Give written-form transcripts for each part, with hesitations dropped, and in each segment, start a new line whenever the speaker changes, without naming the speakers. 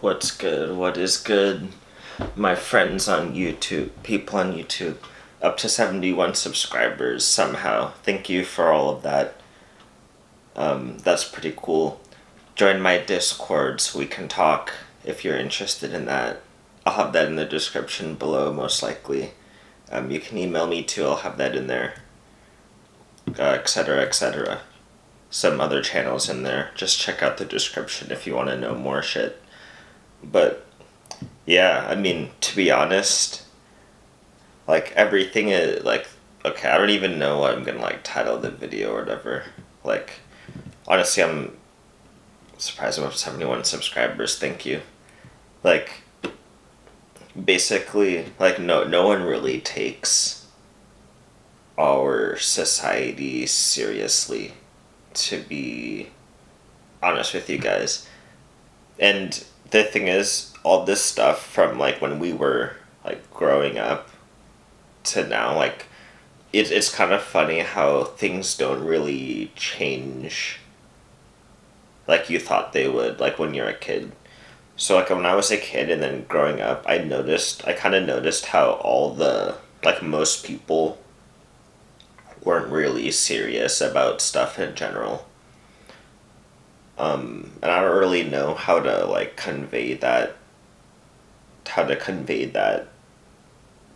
What's good? What is good? My friends on YouTube, people on YouTube, up to 71 subscribers somehow. Thank you for all of that. That's pretty cool. Join my Discord so we can talk if you're interested in that. I'll have that in the description below, most likely. You can email me too, I'll have that in there. Etc., etc. Some other channels in there. Just check out the description if you want to know more shit. But yeah, I mean, to be honest, like everything is like, okay, I don't even know what I'm gonna like title the video or whatever. Like, honestly, I'm surprised I'm up to 71 subscribers. Thank you. Like, basically, like no one really takes our society seriously, to be honest with you guys. And the thing is, all this stuff from like when we were like growing up to now, like it's kind of funny how things don't really change like you thought they would, like when you're a kid. So like when I was a kid and then growing up, I kind of noticed how all the, like most people weren't really serious about stuff in general. And I don't really know how to like convey that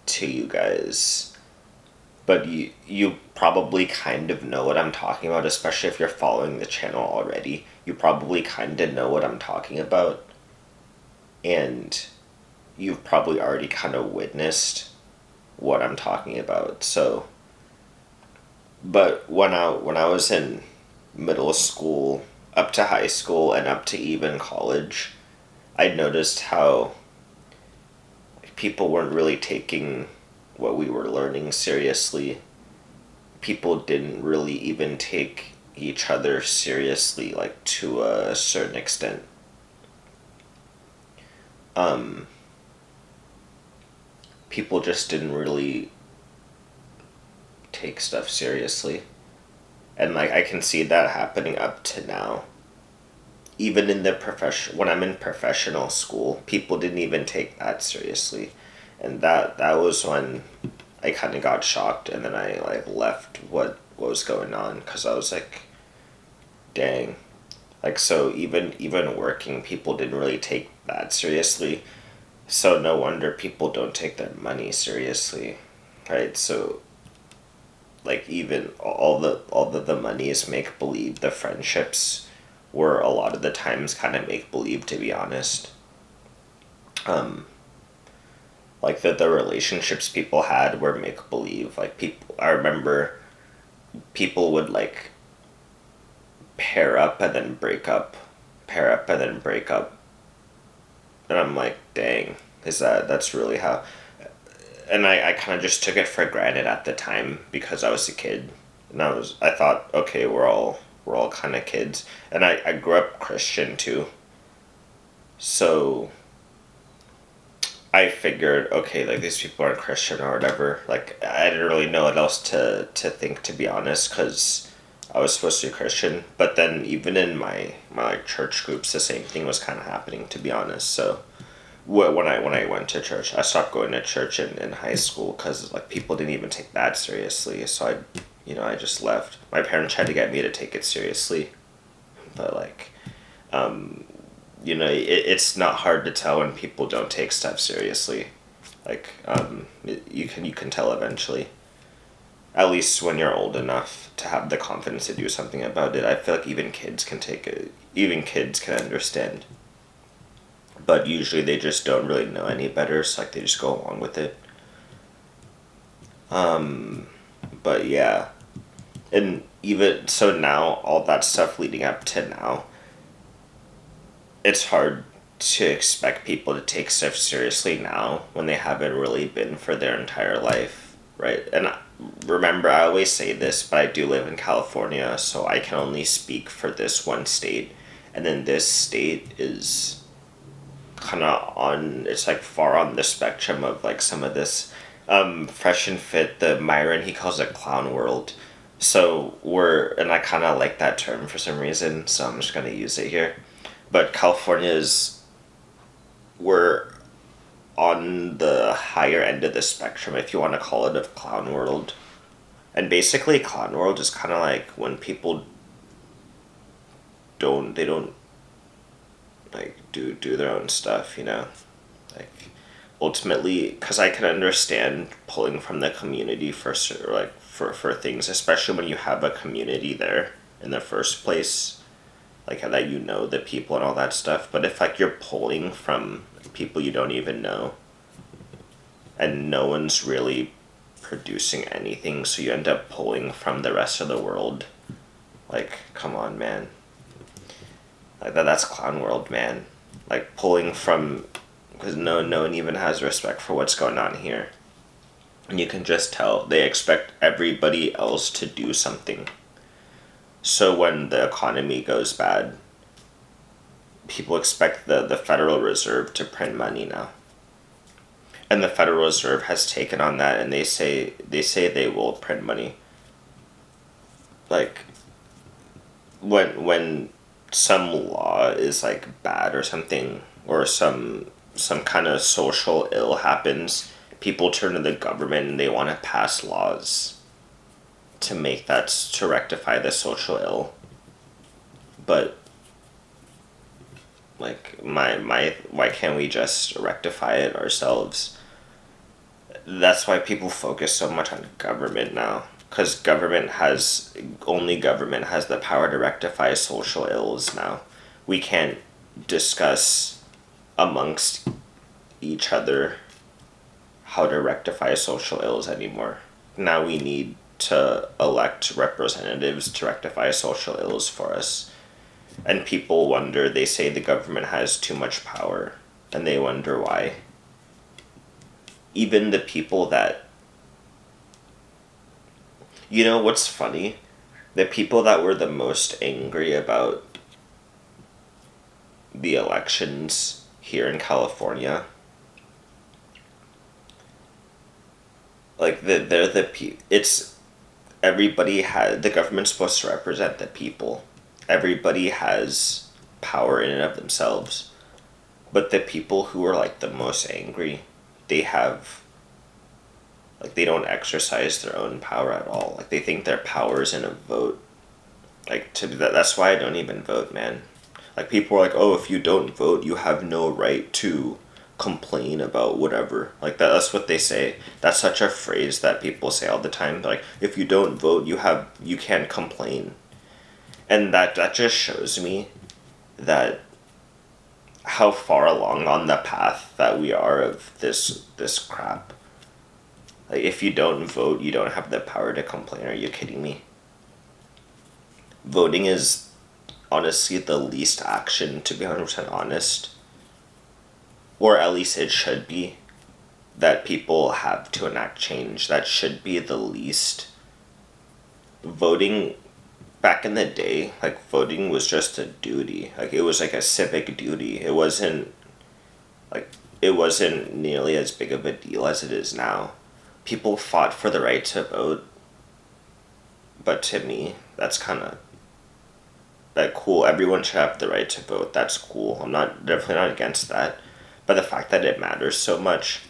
to you guys. But you probably kind of know what I'm talking about, especially if you're following the channel already. You probably kind of know what I'm talking about. And you've probably already kind of witnessed what I'm talking about. So, but when I was in middle school, up to high school, and up to even college, I noticed how people weren't really taking what we were learning seriously. People didn't really even take each other seriously, like to a certain extent. People just didn't really take stuff seriously. And like I can see that happening up to now. Even in the when I'm in professional school, people didn't even take that seriously. And that was when I kind of got shocked, and then I like left what was going on, cuz I was like, dang. Like, so even working, people didn't really take that seriously. So no wonder people don't take their money seriously, right? So like even all the money is make believe. The friendships were a lot of the times kind of make believe, to be honest. Like the relationships people had were make believe. Like people, I remember people would like pair up and then break up, pair up and then break up, and I'm like, dang, that's really how? And I kind of just took it for granted at the time because I was a kid, and I thought, okay, we're all kind of kids, and I grew up Christian too. So I figured, okay, like these people aren't Christian or whatever. Like I didn't really know what else to think, to be honest, because I was supposed to be Christian. But then even in my like church groups, the same thing was kind of happening, to be honest. So when I went to church, I stopped going to church in high school because like people didn't even take that seriously. So I just left. My parents tried to get me to take it seriously, but like, it's not hard to tell when people don't take stuff seriously. Like, you can tell eventually. At least when you're old enough to have the confidence to do something about it. I feel like even kids can take it. Even kids can understand. But usually they just don't really know any better, so like they just go along with it. But yeah. And even so now, all that stuff leading up to now, it's hard to expect people to take stuff seriously now when they haven't really been for their entire life, right? And remember, I always say this, but I do live in California, so I can only speak for this one state. And then this state is kind of it's like far on the spectrum of like some of this. Fresh and Fit, the Myron, he calls it clown world. So and I kind of like that term for some reason, so I'm just going to use it here. But California is we're on the higher end of the spectrum, if you want to call it, of clown world. And basically, clown world is kind of like when people don't like do their own stuff, you know, like ultimately, because I can understand pulling from the community for things, especially when you have a community there in the first place, like that, you know, the people and all that stuff. But if like you're pulling from people you don't even know, and no one's really producing anything, so you end up pulling from the rest of the world, like, come on, man. Like that's clown world, man. Like pulling from, because no one even has respect for what's going on here. And you can just tell they expect everybody else to do something. So when the economy goes bad, people expect the Federal Reserve to print money now. And the Federal Reserve has taken on that, and they say they will print money. Like when some law is like bad or something, or some kind of social ill happens, people turn to the government and they want to pass laws to make that, to rectify the social ill. But like my why can't we just rectify it ourselves? That's why people focus so much on government now, because only government has the power to rectify social ills now. We can't discuss amongst each other how to rectify social ills anymore. Now we need to elect representatives to rectify social ills for us. And people wonder, they say the government has too much power, and they wonder why. Even the people that, you know what's funny? The people that were the most angry about the elections here in California, like they're the it's everybody has, the government's supposed to represent the people. Everybody has power in and of themselves. But the people who are like the most angry, they have, like, they don't exercise their own power at all. Like they think their power is in a vote. Like that's why I don't even vote, man. Like people are like, oh, if you don't vote, you have no right to complain about whatever. Like that's what they say. That's such a phrase that people say all the time. Like if you don't vote, you can't complain. And that just shows me that how far along on the path that we are of this crap. Like if you don't vote, you don't have the power to complain. Are you kidding me? Voting is honestly the least action, to be 100% honest. Or at least it should be, that people have to enact change. That should be the least. Voting, back in the day, like voting was just a duty. Like it was like a civic duty. It wasn't nearly as big of a deal as it is now. People fought for the right to vote, but to me, that's kind of that cool. Everyone should have the right to vote. That's cool. I'm definitely not against that. But the fact that it matters so much,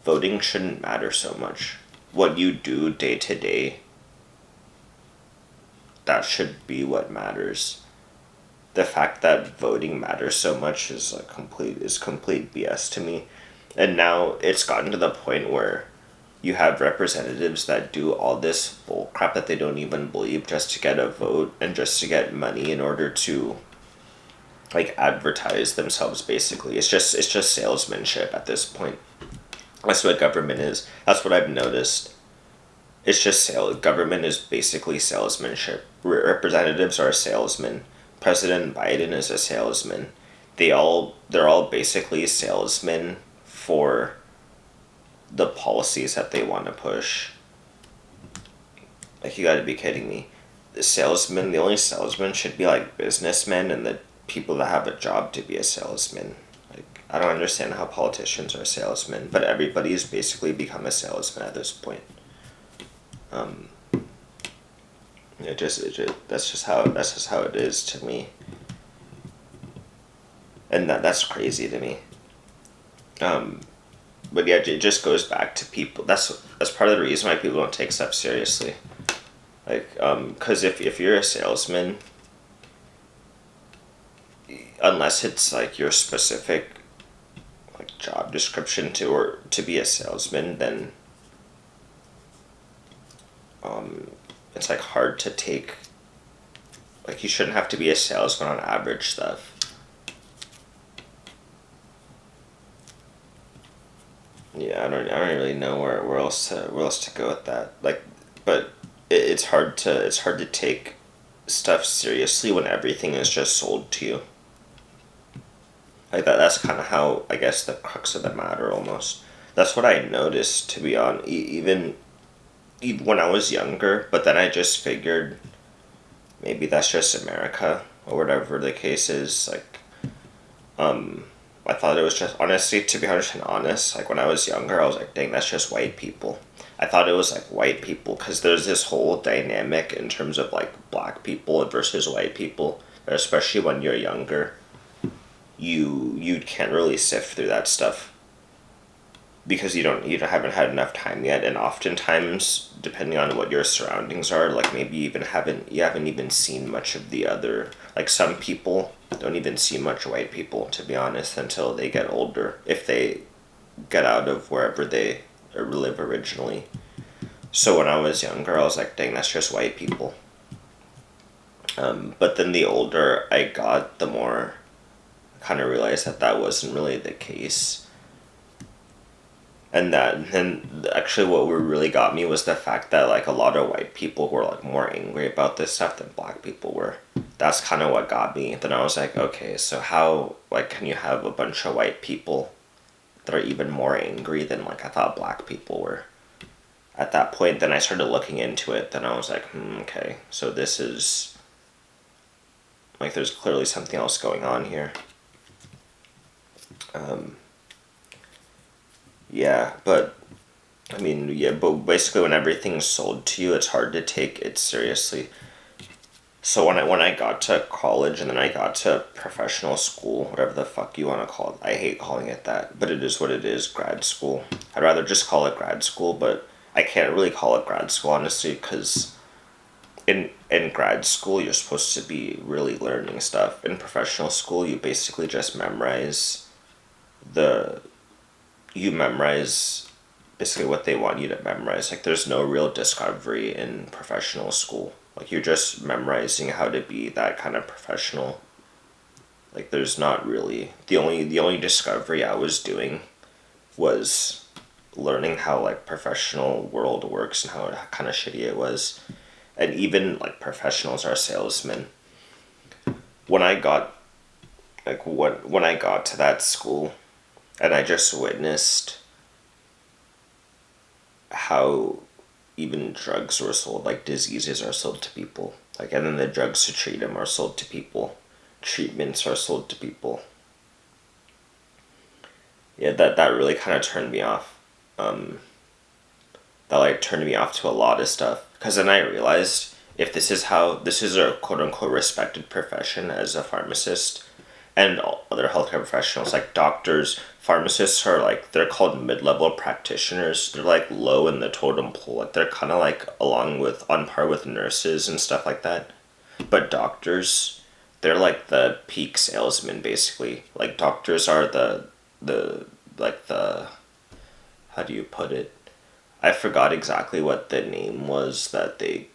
voting shouldn't matter so much. What you do day to day, that should be what matters. The fact that voting matters so much is complete BS to me. And now it's gotten to the point where you have representatives that do all this bull crap that they don't even believe just to get a vote and just to get money in order to like advertise themselves. Basically, it's just salesmanship at this point. That's what government is. That's what I've noticed. It's just government is basically salesmanship. Representatives are salesmen. President Biden is a salesman. They're all basically salesmen for the policies that they want to push. Like, you gotta be kidding me. The only salesman should be like businessmen and the people that have a job to be a salesman. Like, I don't understand how politicians are salesmen, but everybody's basically become a salesman at this point. That's just how it is to me. And that's crazy to me. Um, but yeah, it just goes back to people. That's part of the reason why people don't take stuff seriously. Like, because if you're a salesman, unless it's like your specific like job description to or to be a salesman, then it's like hard to take. Like, you shouldn't have to be a salesman on average stuff. Yeah, I don't really know where else to go with that. Like, but it's hard to take stuff seriously when everything is just sold to you. Like that's kind of how I guess the crux of the matter almost. That's what I noticed, to be honest. Even when I was younger, but then I just figured maybe that's just America or whatever the case is. Like, I thought it was just, honestly, to be honest, like when I was younger, I was like, dang, that's just white people. I thought it was like white people because there's this whole dynamic in terms of like black people versus white people, especially when you're younger. You can't really sift through that stuff because you don't haven't had enough time yet, and oftentimes depending on what your surroundings are, like maybe you haven't even seen much of the other, like some people don't even see much white people, to be honest, until they get older, if they get out of wherever they live originally. So when I was younger, I was like, dang, that's just white people. But then the older I got, the more I kind of realized that that wasn't really the case. And actually what really got me was the fact that like a lot of white people were like more angry about this stuff than black people were. That's kind of what got me. Then I was like, okay, so how like can you have a bunch of white people that are even more angry than like I thought black people were? At that point, then I started looking into it. Then I was like, okay, so this is like there's clearly something else going on here. Um, yeah, but I mean, yeah, but basically, when everything's sold to you, it's hard to take it seriously. So when I got to college and then I got to professional school, whatever the fuck you want to call it, I hate calling it that, but it is what it is, grad school. I'd rather just call it grad school, but I can't really call it grad school honestly because in grad school you're supposed to be really learning stuff. In professional school, you basically just the memorize basically what they want you to memorize. Like there's no real discovery in professional school. Like you're just memorizing how to be that kind of professional. Like there's not really the only discovery I was doing was learning how like professional world works and how kind of shitty it was. And even like professionals are salesmen. When I got when I got to that school and I just witnessed how even drugs were sold, like diseases are sold to people, like, and then the drugs to treat them are sold to people, treatments are sold to people. Yeah, that really kind of turned me off. um that like turned me off to a lot of stuff because then I realized if this is a quote unquote respected profession as a pharmacist and all other healthcare professionals like doctors, pharmacists are like they're called mid-level practitioners. They're like low in the totem pole. Like they're kind of like along with on par with nurses and stuff like that. But doctors, they're like the peak salesmen basically. Like doctors are the like the how do you put it? I forgot exactly what the name was that they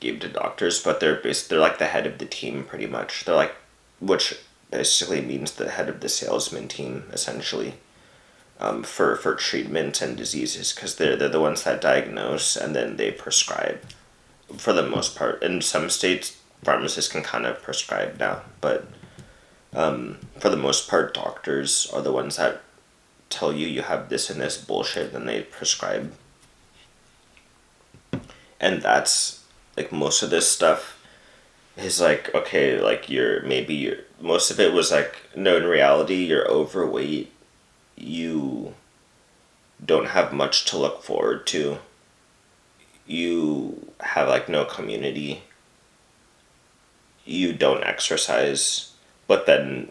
gave to doctors, but they're like the head of the team pretty much. They're like, which basically means the head of the salesman team essentially, for treatment and diseases because they're the ones that diagnose and then they prescribe for the most part. In some states, pharmacists can kind of prescribe now, but for the most part, doctors are the ones that tell you you have this and this bullshit, and they prescribe. And that's like most of this stuff is like, okay, like you're most of it was like, no, in reality you're overweight, you don't have much to look forward to, you have like no community, you don't exercise, but then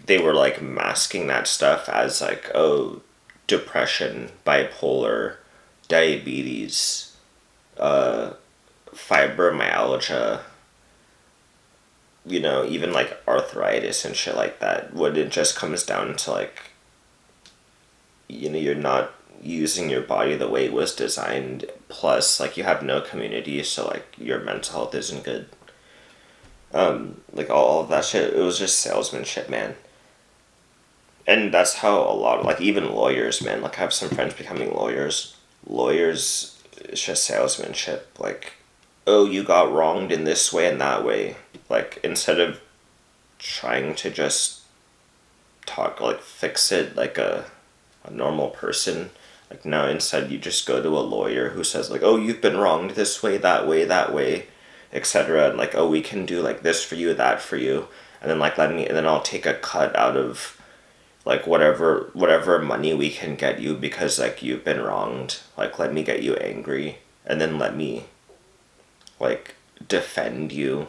they were like masking that stuff as like, oh, depression, bipolar, diabetes, fibromyalgia, even like arthritis and shit like that. When it just comes down to like, you're not using your body the way it was designed. Plus, like, you have no community, so like your mental health isn't good. Like all of that shit, it was just salesmanship, man. And that's how a lot of, like, even lawyers, man. Like, I have some friends becoming lawyers. Lawyers, it's just salesmanship. Like, oh, you got wronged in this way and that way. Like, instead of trying to just talk, like, fix it like a normal person. Like, no, instead you just go to a lawyer who says, like, oh, you've been wronged this way, that way, etc. And, like, oh, we can do, like, this for you, that for you. And then, like, and then I'll take a cut out of, like, whatever money we can get you because, like, you've been wronged. Like, let me get you angry. And then let me, like, defend you.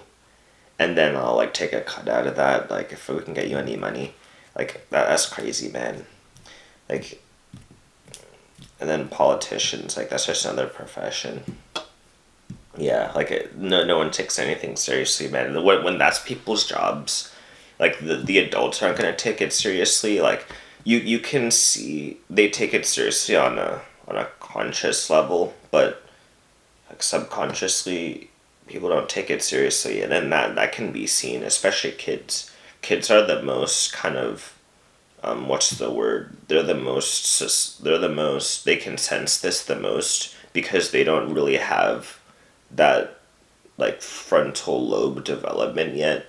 And then I'll, like, take a cut out of that, like, if we can get you any money. Like, that's crazy, man. Like, and then politicians, like, that's just another profession. Yeah, like, no one takes anything seriously, man. When that's people's jobs, like, the adults aren't going to take it seriously. Like, you can see they take it seriously on a conscious level, but, like, subconsciously, people don't take it seriously. And then that can be seen, especially kids. Kids are the most kind of, what's the word? They're the most, they can sense this the most because they don't really have that, like, frontal lobe development yet.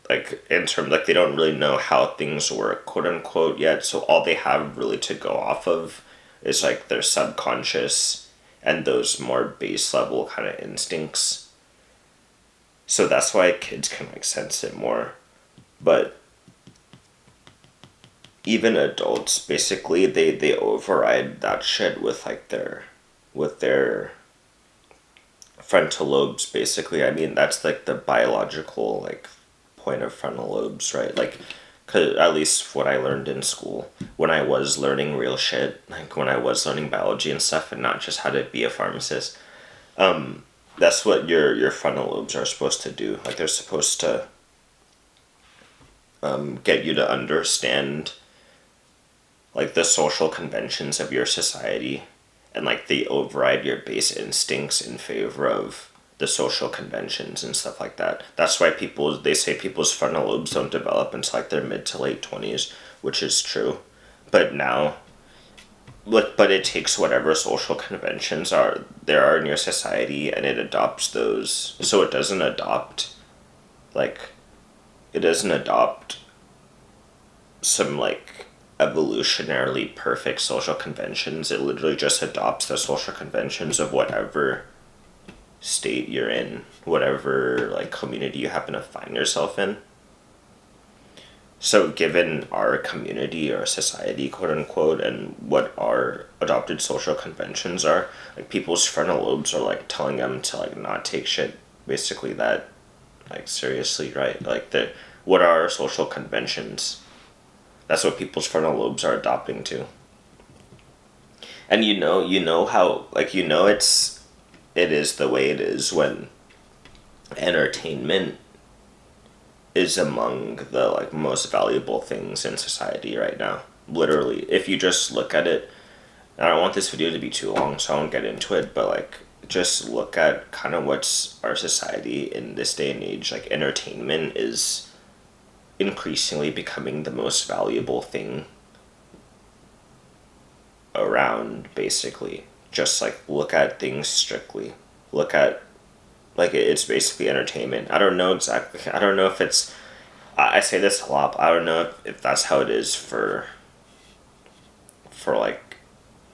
Like, in terms, like, they don't really know how things work, quote unquote, yet. So all they have really to go off of is, like, their subconscious and those more base level kind of instincts. So that's why kids can, like, sense it more. But even adults, basically, they override that shit with, like, their frontal lobes, basically. I mean, that's, like, the biological, like, point of frontal lobes, right? Like, cause at least what I learned in school, when I was learning real shit, like, when I was learning biology and stuff, and not just how to be a pharmacist, that's what your frontal lobes are supposed to do. Like, they're supposed to get you to understand, like, the social conventions of your society, and, like, they override your base instincts in favor of the social conventions and stuff like that. That's why they say people's frontal lobes don't develop until, like, their mid to late 20s, which is true. But now, but it takes whatever social conventions there are in your society, and it adopts those. So it doesn't adopt, like, some, like, evolutionarily perfect social conventions. It literally just adopts the social conventions of whatever state you're in, whatever, like, community you happen to find yourself in. So given our community or society, quote unquote, and what our adopted social conventions are, like, people's frontal lobes are, like, telling them to, like, not take shit basically that, like, seriously, right? Like, what are our social conventions? That's what people's frontal lobes are adopting to. And you know how, like, it is the way it is when entertainment is among the, like, most valuable things in society right now. Literally, if you just look at it, and I don't want this video to be too long, so I won't get into it, but, like, just look at kind of what's our society in this day and age. Like, entertainment is increasingly becoming the most valuable thing around, basically. Just, like, look at things strictly. Look at, like, it's basically entertainment. I don't know exactly. I don't know if it's, I say this a lot, but I don't know if that's how it is for like,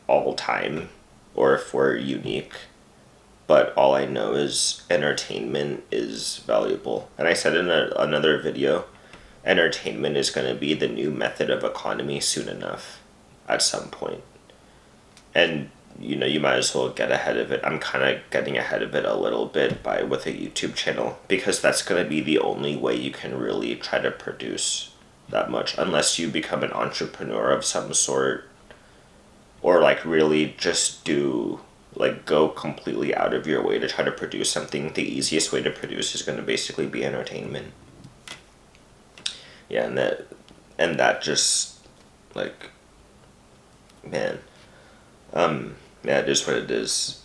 all time, or if we're unique. But all I know is entertainment is valuable. And I said in another video, entertainment is going to be the new method of economy soon enough, at some point. And, you might as well get ahead of it. I'm kind of getting ahead of it a little bit with a YouTube channel, because that's going to be the only way you can really try to produce that much unless you become an entrepreneur of some sort, or like really just do like go completely out of your way to try to produce something. The easiest way to produce is going to basically be entertainment. Yeah, and that just like, man, yeah, it is what it is.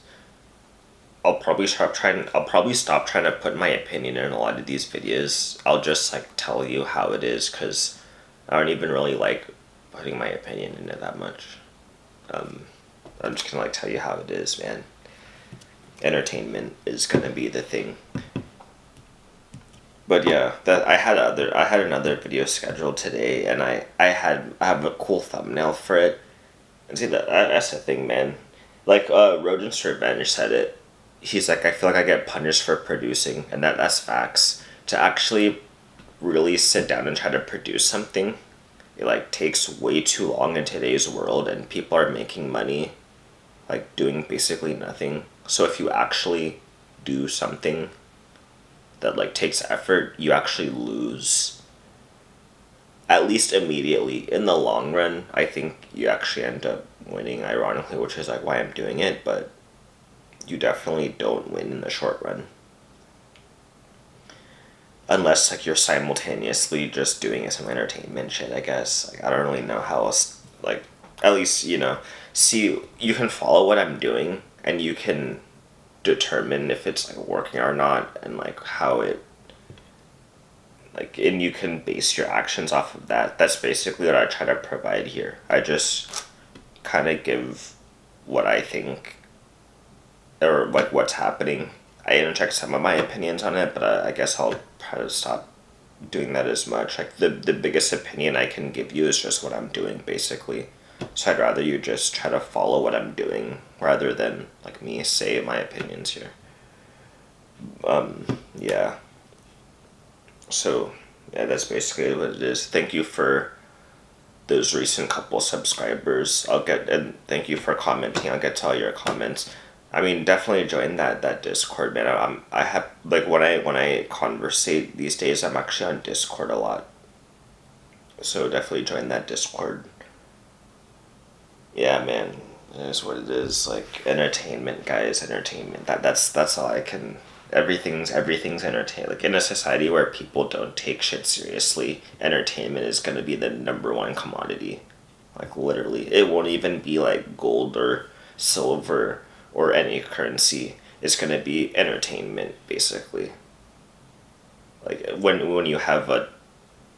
I'll probably stop trying to put my opinion in a lot of these videos. I'll just like tell you how it is, because I don't even really like putting my opinion in it that much. I'm just gonna like tell you how it is, man. Entertainment is gonna be the thing. But yeah, that I had another video scheduled today, and I have a cool thumbnail for it. And see that's the thing, man. Like Rodent's Revenge said it. He's like, I feel like I get punished for producing, and that's facts. To actually really sit down and try to produce something, it like takes way too long in today's world, and people are making money like doing basically nothing. So if you actually do something that like takes effort, you actually lose. At least immediately. In the long run, I think you actually end up winning, ironically, which is like why I'm doing it, but you definitely don't win in the short run. Unless like you're simultaneously just doing some entertainment shit, I guess. Like I don't really know how else, like at least, see, you can follow what I'm doing and you can determine if it's like working or not, and like how it, like, and you can base your actions off of that. That's basically what I try to provide here. I just kind of give what I think, or like what's happening. I interject some of my opinions on it, but I guess I'll try to stop doing that as much. Like the biggest opinion I can give you is just what I'm doing, basically. So I'd rather you just try to follow what I'm doing rather than like me say my opinions here. Yeah. So yeah, that's basically what it is. Thank you for those recent couple subscribers. And thank you for commenting. I'll get to all your comments. I mean, definitely join that Discord, man. I have like when I conversate these days, I'm actually on Discord a lot. So definitely join that Discord. Yeah, man. It is what it is. Like entertainment, guys. Entertainment. That's all I can. Everything's entertainment. Like in a society where people don't take shit seriously, entertainment is gonna be the number one commodity. Like literally, it won't even be like gold or silver or any currency. It's gonna be entertainment, basically. Like when you have a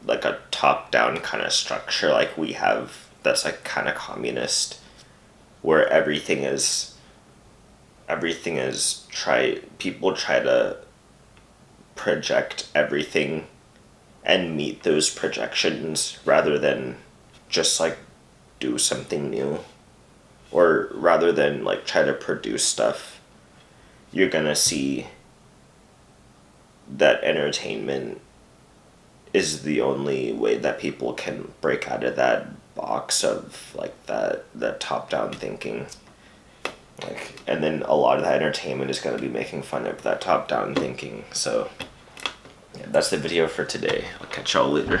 like a top down kind of structure like we have, that's like kind of communist, where people try to project everything and meet those projections rather than just like do something new, or rather than like try to produce stuff. You're gonna see that entertainment is the only way that people can break out of that box of like that top down thinking. Like, and then a lot of that entertainment is going to be making fun of that top down thinking. So yeah, that's the video for today. I'll catch y'all later.